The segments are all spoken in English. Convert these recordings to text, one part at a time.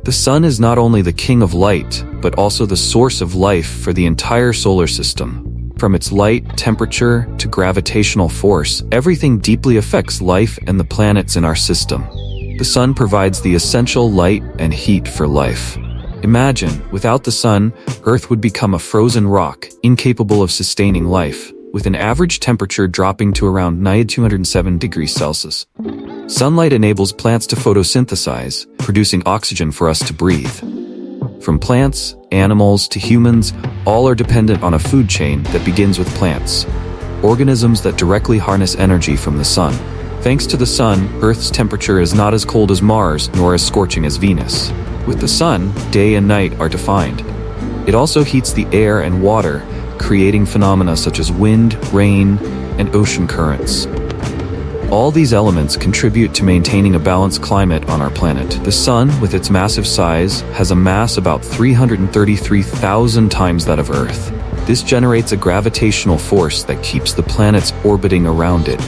The sun is not only the king of light, but also the source of life for the entire solar system. From its light, temperature, to gravitational force, everything deeply affects life and the planets in our system. The sun provides the essential light and heat for life. Imagine, without the sun, Earth would become a frozen rock, incapable of sustaining life, with an average temperature dropping to around -207 degrees Celsius. Sunlight enables plants to photosynthesize, producing oxygen for us to breathe. From plants, animals, to humans, all are dependent on a food chain that begins with plants, organisms that directly harness energy from the sun. Thanks to the sun, Earth's temperature is not as cold as Mars, nor as scorching as Venus. With the sun, day and night are defined. It also heats the air and water, creating phenomena such as wind, rain, and ocean currents. All these elements contribute to maintaining a balanced climate on our planet. The sun, with its massive size, has a mass about 333,000 times that of Earth. This generates a gravitational force that keeps the planets orbiting around it.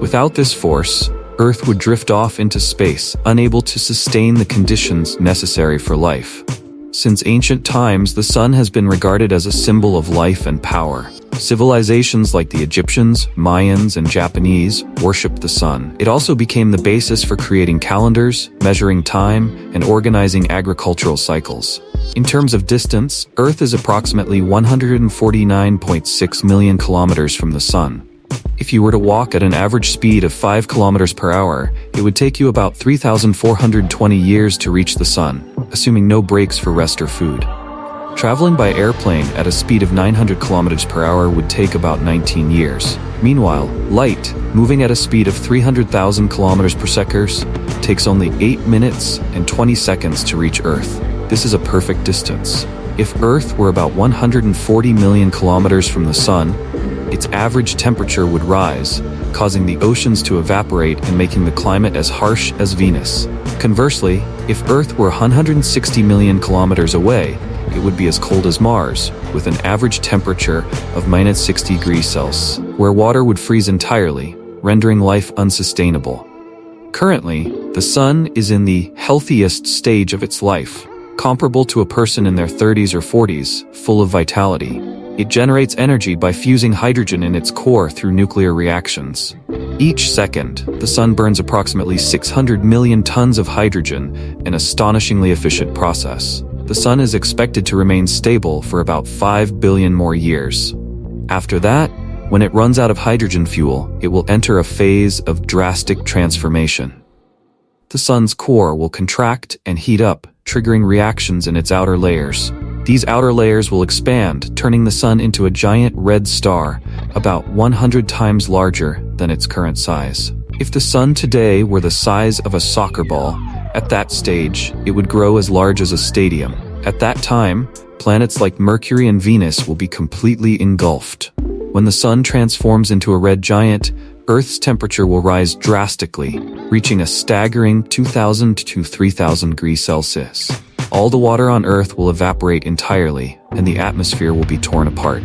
Without this force, Earth would drift off into space, unable to sustain the conditions necessary for life. Since ancient times, the sun has been regarded as a symbol of life and power. Civilizations like the Egyptians, Mayans, and Japanese worshipped the sun. It also became the basis for creating calendars, measuring time, and organizing agricultural cycles. In terms of distance, Earth is approximately 149.6 million kilometers from the sun. If you were to walk at an average speed of 5 kilometers per hour, it would take you about 3,420 years to reach the sun, assuming no breaks for rest or food. Traveling by airplane at a speed of 900 kilometers per hour would take about 19 years. Meanwhile, light, moving at a speed of 300,000 kilometers per second, takes only 8 minutes and 20 seconds to reach Earth. This is a perfect distance. If Earth were about 140 million kilometers from the sun, its average temperature would rise, causing the oceans to evaporate and making the climate as harsh as Venus. Conversely, if Earth were 160 million kilometers away, it would be as cold as Mars, with an average temperature of -60 degrees Celsius, where water would freeze entirely, rendering life unsustainable. Currently, the sun is in the healthiest stage of its life, comparable to a person in their 30s or 40s, full of vitality. It generates energy by fusing hydrogen in its core through nuclear reactions. Each second, the sun burns approximately 600 million tons of hydrogen, an astonishingly efficient process. The sun is expected to remain stable for about 5 billion more years. After that, when it runs out of hydrogen fuel, it will enter a phase of drastic transformation. The sun's core will contract and heat up, triggering reactions in its outer layers. These outer layers will expand, turning the sun into a giant red star, about 100 times larger than its current size. If the sun today were the size of a soccer ball, at that stage, it would grow as large as a stadium. At that time, planets like Mercury and Venus will be completely engulfed. When the sun transforms into a red giant, Earth's temperature will rise drastically, reaching a staggering 2,000 to 3,000 degrees Celsius. All the water on Earth will evaporate entirely, and the atmosphere will be torn apart.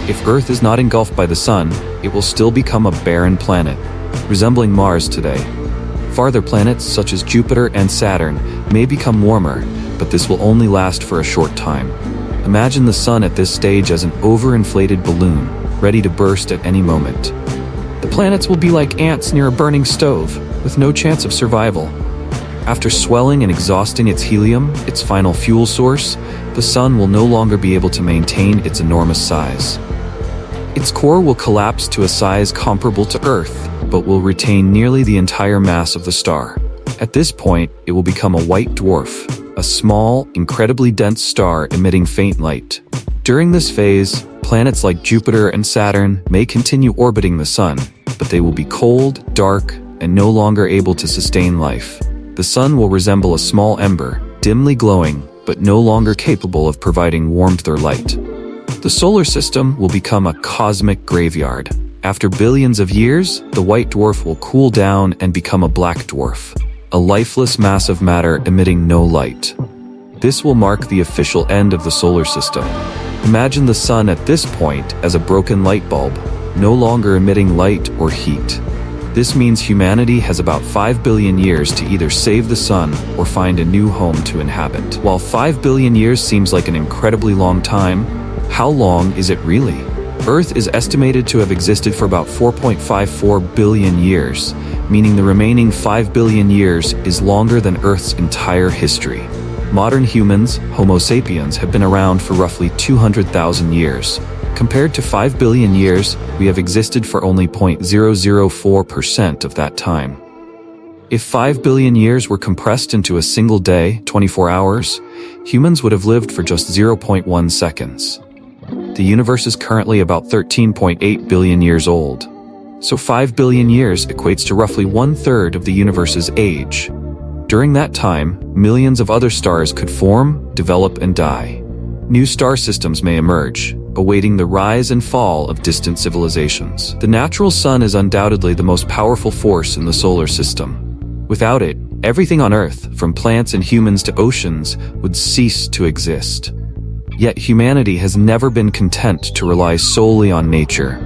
If Earth is not engulfed by the sun, it will still become a barren planet, resembling Mars today. Farther planets, such as Jupiter and Saturn, may become warmer, but this will only last for a short time. Imagine the sun at this stage as an overinflated balloon, ready to burst at any moment. The planets will be like ants near a burning stove, with no chance of survival. After swelling and exhausting its helium, its final fuel source, the sun will no longer be able to maintain its enormous size. Its core will collapse to a size comparable to Earth, but will retain nearly the entire mass of the star. At this point, it will become a white dwarf, a small, incredibly dense star emitting faint light. During this phase, planets like Jupiter and Saturn may continue orbiting the sun, but they will be cold, dark, and no longer able to sustain life. The sun will resemble a small ember, dimly glowing, but no longer capable of providing warmth or light. The solar system will become a cosmic graveyard. After billions of years, the white dwarf will cool down and become a black dwarf, a lifeless mass of matter emitting no light. This will mark the official end of the solar system. Imagine the sun at this point as a broken light bulb, no longer emitting light or heat. This means humanity has about 5 billion years to either save the sun or find a new home to inhabit. While 5 billion years seems like an incredibly long time, how long is it really? Earth is estimated to have existed for about 4.54 billion years, meaning the remaining 5 billion years is longer than Earth's entire history. Modern humans, Homo sapiens, have been around for roughly 200,000 years. Compared to 5 billion years, we have existed for only 0.004% of that time. If 5 billion years were compressed into a single day, 24 hours, humans would have lived for just 0.1 seconds. The universe is currently about 13.8 billion years old. So 5 billion years equates to roughly 1/3 of the universe's age. During that time, millions of other stars could form, develop, and die. New star systems may emerge, awaiting the rise and fall of distant civilizations. The natural sun is undoubtedly the most powerful force in the solar system. Without it, everything on Earth, from plants and humans to oceans, would cease to exist. Yet humanity has never been content to rely solely on nature.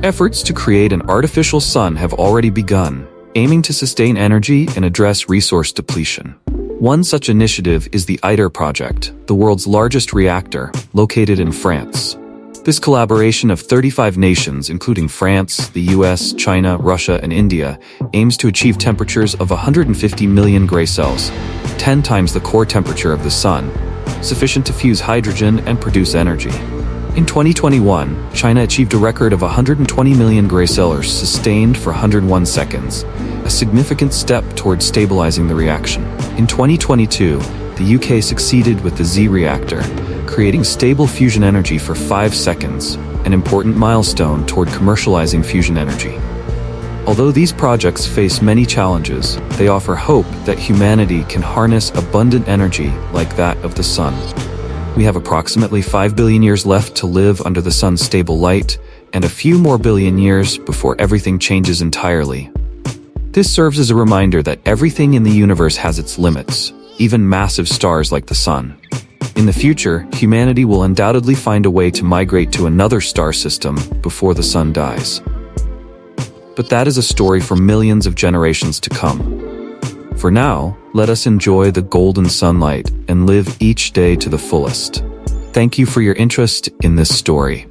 Efforts to create an artificial sun have already begun, aiming to sustain energy and address resource depletion. One such initiative is the ITER project, the world's largest reactor, located in France. This collaboration of 35 nations, including France, the US, China, Russia, and India, aims to achieve temperatures of 150 million gray Celsius, 10 times the core temperature of the sun, sufficient to fuse hydrogen and produce energy. In 2021, China achieved a record of 120 million gray Celsius sustained for 101 seconds, a significant step towards stabilizing the reaction. In 2022, the UK succeeded with the Z reactor, creating stable fusion energy for 5 seconds, an important milestone toward commercializing fusion energy. Although these projects face many challenges, they offer hope that humanity can harness abundant energy like that of the sun. We have approximately 5 billion years left to live under the sun's stable light, and a few more billion years before everything changes entirely. This serves as a reminder that everything in the universe has its limits, even massive stars like the sun. In the future, humanity will undoubtedly find a way to migrate to another star system before the sun dies. But that is a story for millions of generations to come. For now, let us enjoy the golden sunlight and live each day to the fullest. Thank you for your interest in this story.